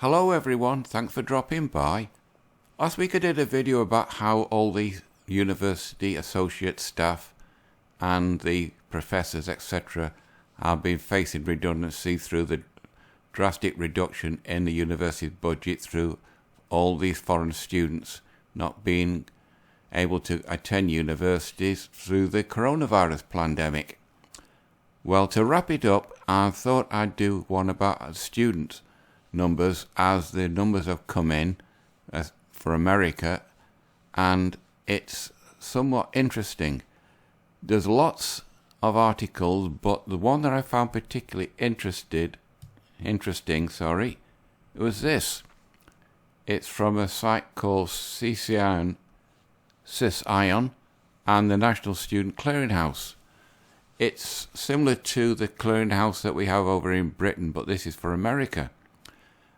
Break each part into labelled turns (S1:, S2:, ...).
S1: Hello everyone, thanks for dropping by. Last week I did a video about how all the university associate staff and the professors etc. have been facing redundancy through the drastic reduction in the university budget through all these foreign students not being able to attend universities through the coronavirus pandemic. Well, to wrap it up, I thought I'd do one about student numbers as the numbers have come in for America, and it's somewhat interesting. There's lots of articles, but the one that I found particularly interesting, it was this. It's from a site called CISION and the National Student Clearinghouse. It's similar to the clearinghouse that we have over in Britain, but this is for America.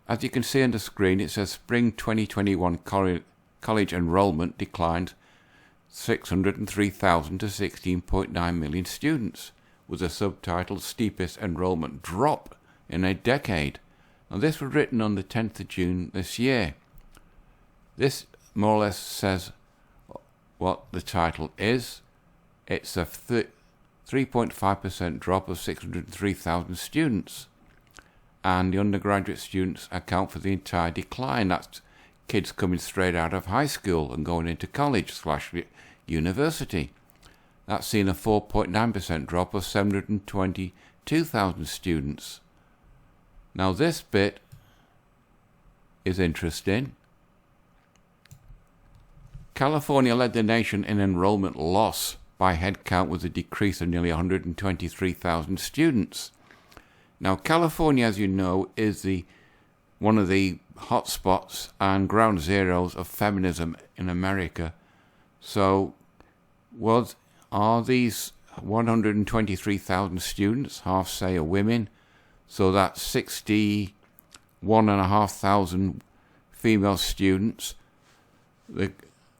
S1: As you can see on the screen, it says Spring 2021 college enrollment declined 603,000 to 16.9 million students, with a subtitle Steepest Enrollment Drop in a Decade. Now, this was written on the 10th of June this year. This more or less says what the title is. It's a 3.5% drop of 603,000 students. And the undergraduate students account for the entire decline. That's kids coming straight out of high school and going into college/university. That's seen a 4.9% drop of 722,000 students. Now this bit is interesting. California led the nation in enrollment loss by headcount with a decrease of nearly 123,000 students. Now, California, as you know, is one of the hotspots and ground zeros of feminism in America. So, are these 123,000 students, half say are women? So that's 61,500 female students. The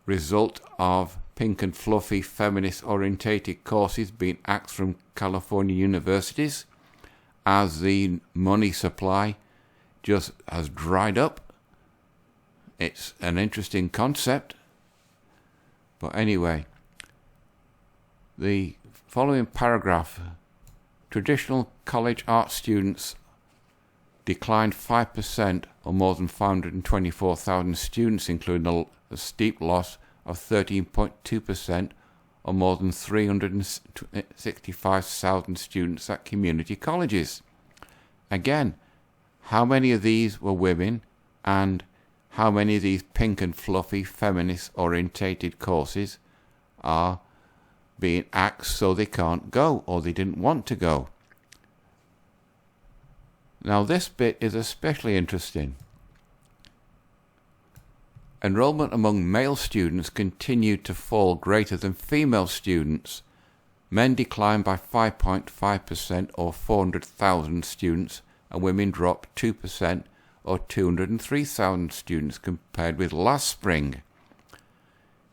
S1: result of pink and fluffy feminist-orientated courses being axed from California universities, as the money supply just has dried up. It's an interesting concept. But anyway, the following paragraph: traditional college art students declined 5%, or more than 524,000 students, including a steep loss of 13.2%, or more than 365,000 students at community colleges. Again, how many of these were women, and how many of these pink and fluffy feminist-orientated courses are being axed so they can't go, or they didn't want to go? Now this bit is especially interesting. Enrollment among male students continued to fall greater than female students. Men declined by 5.5%, or 400,000 students, and women dropped 2%, or 203,000 students, compared with last spring.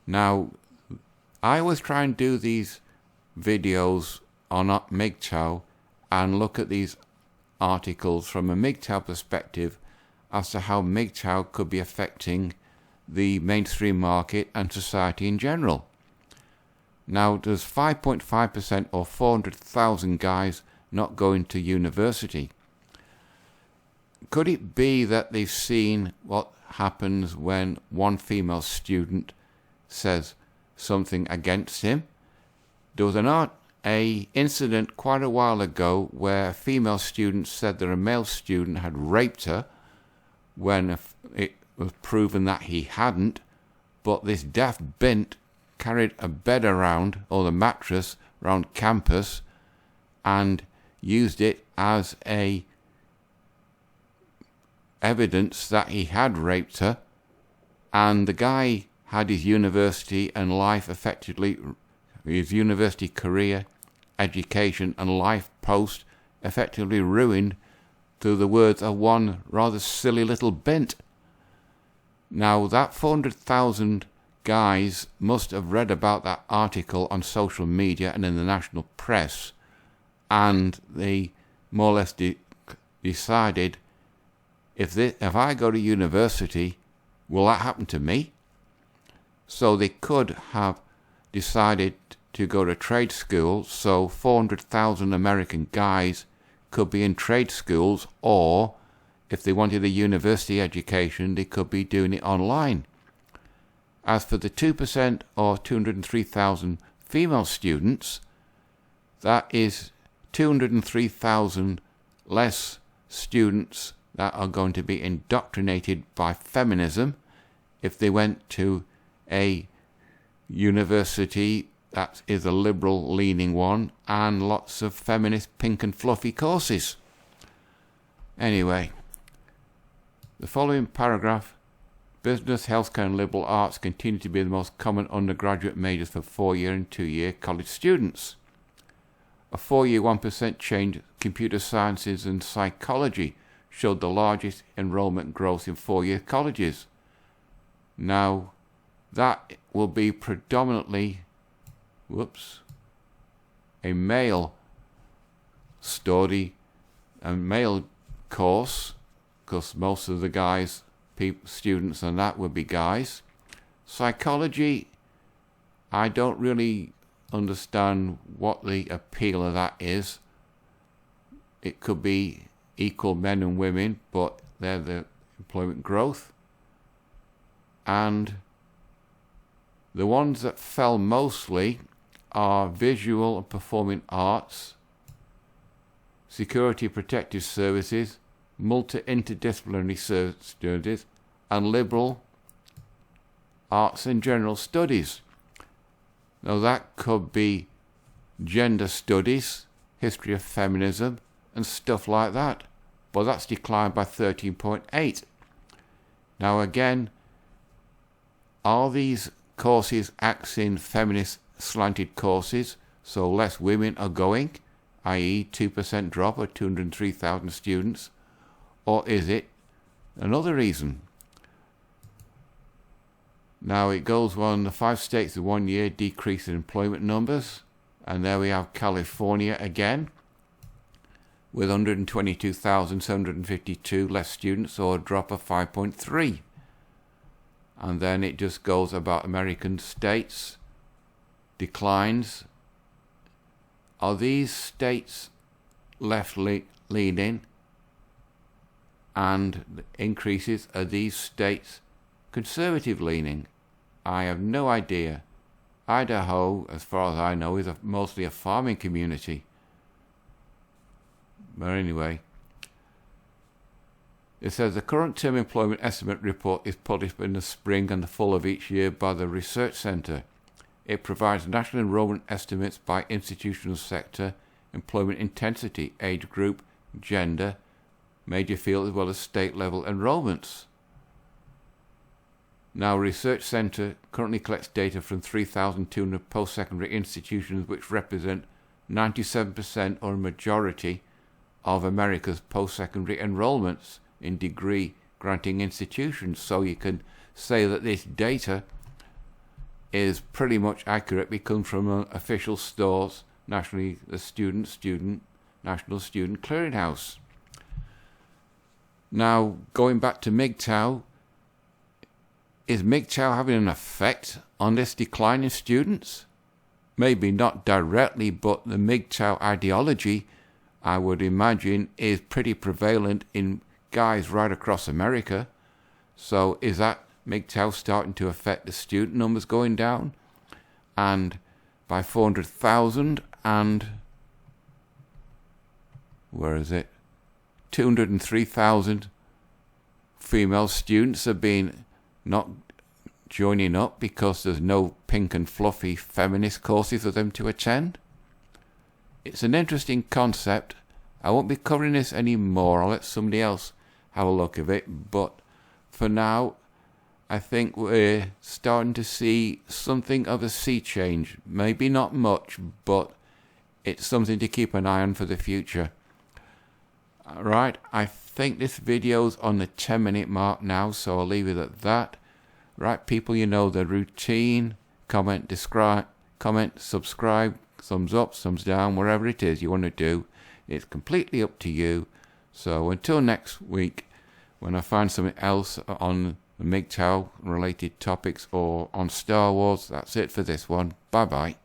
S1: Now, I always try and do these videos on MGTOW and look at these articles from a MGTOW perspective as to how MGTOW could be affecting the mainstream market and society in general. Now, there's 5.5%, or 400,000 guys not going to university. Could it be that they've seen what happens when one female student says something against him? There was an incident quite a while ago where a female student said that a male student had raped her, when it was proven that he hadn't, but this daft bint carried a bed around, or the mattress, around campus and used it as a evidence that he had raped her. And the guy had his university and life effectively, his university career, education and life post effectively ruined through the words of one rather silly little bint. Now, that 400,000 guys must have read about that article on social media and in the national press, and they more or less decided if I go to university, will that happen to me? So they could have decided to go to trade school, so 400,000 American guys could be in trade schools, or if they wanted a university education, they could be doing it online. As for the 2% or 203,000 female students, that is 203,000 less students that are going to be indoctrinated by feminism if they went to a university that is a liberal leaning one and lots of feminist pink and fluffy courses. Anyway, the following paragraph: business, healthcare and liberal arts continue to be the most common undergraduate majors for 4-year and 2-year college students. A 4-year 1% change, computer sciences and psychology showed the largest enrollment growth in 4-year colleges. Now, that will be predominantly a male study, a male course, because most of the guys, students and that would be guys. Psychology, I don't really understand what the appeal of that is. It could be equal men and women, but they're the employment growth. And the ones that fell mostly are visual and performing arts, security protective services, interdisciplinary studies, and liberal arts and general studies. Now that could be gender studies, history of feminism, and stuff like that. But that's declined by 13.8. Now again, are these courses acting feminist slanted courses, so less women are going, i.e. 2% drop of 203,000 students, or is it another reason? Now it goes on, the 5 states of 1 year decrease in employment numbers, and there we have California again, with 122,752 less students, or a drop of 5.3. And then it just goes about American states, declines. Are these states left-leaning? And the increases, are these states conservative-leaning? I have no idea. Idaho, as far as I know, is mostly a farming community. But anyway, it says the current term employment estimate report is published in the spring and the fall of each year by the Research Centre. It provides national enrollment estimates by institutional sector, employment intensity, age group, gender, major field, as well as state level enrollments. Now, Research Centre currently collects data from 3,200 post-secondary institutions, which represent 97% or a majority of America's post-secondary enrollments in degree-granting institutions. So you can say that this data is pretty much accurate. It comes from official stores, nationally, the National Student Clearinghouse. Now, going back to MGTOW, is MGTOW having an effect on this decline in students? Maybe not directly, but the MGTOW ideology, I would imagine, is pretty prevalent in guys right across America. So is that MGTOW starting to affect the student numbers going down? And by 400,000, and where is it? 203,000 female students have been not joining up because there's no pink and fluffy feminist courses for them to attend. It's an interesting concept. I won't be covering this anymore. I'll let somebody else have a look at it. But for now, I think we're starting to see something of a sea change. Maybe not much, but it's something to keep an eye on for the future. Right, I think this video's on the 10-minute mark now, so I'll leave it at that. Right, people, you know the routine. Comment, subscribe, thumbs up, thumbs down, whatever it is you want to do. It's completely up to you. So until next week, When I find something else on the MGTOW related topics or on Star Wars, that's it for this one. Bye bye.